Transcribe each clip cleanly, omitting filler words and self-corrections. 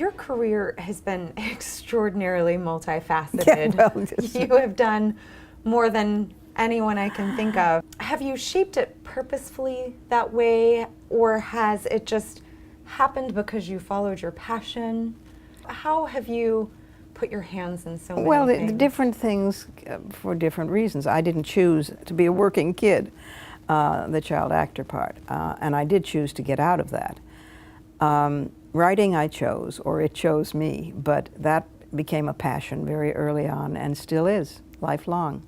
Your career has been extraordinarily multifaceted. Yeah, well, yes. You have done more than anyone I can think of. Have you shaped it purposefully that way, or has it just happened because you followed your passion? How have you put your hands in so many Well, things? different things for different reasons. I didn't choose to be a working kid, the child actor part, and I did choose to get out of that. Writing I chose, or it chose me, but that became a passion very early on and still is, lifelong.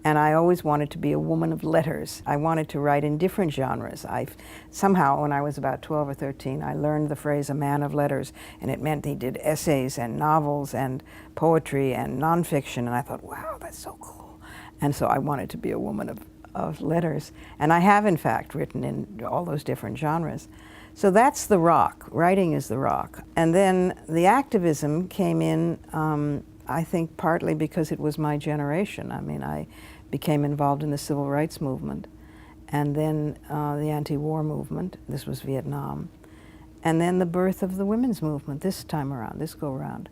And I always wanted to be a woman of letters. I wanted to write in different genres. Somehow, when I was about 12 or 13, I learned the phrase a man of letters, and it meant he did essays and novels and poetry and nonfiction, and I thought, wow, that's so cool. And so I wanted to be a woman of letters. And I have, in fact, written in all those different genres. So that's the rock. Writing is the rock. And then the activism came in, I think, partly because it was my generation. I mean, I became involved in the civil rights movement, and then the anti-war movement. This was Vietnam. And then the birth of the women's movement this time around, this go-round.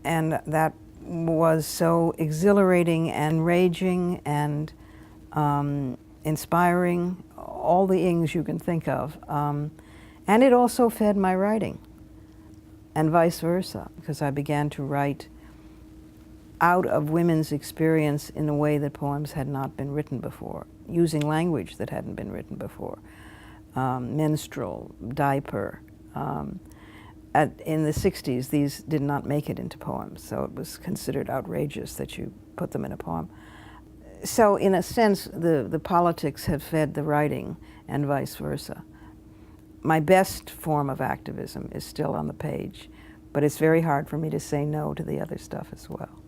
And that was so exhilarating and raging and inspiring, all the ings you can think of. And it also fed my writing, and vice versa, because I began to write out of women's experience in a way that poems had not been written before, using language that hadn't been written before. Menstrual, diaper. In the 60s, these did not make it into poems, so it was considered outrageous that you put them in a poem. So in a sense, the politics have fed the writing, and vice versa. My best form of activism is still on the page, but it's very hard for me to say no to the other stuff as well.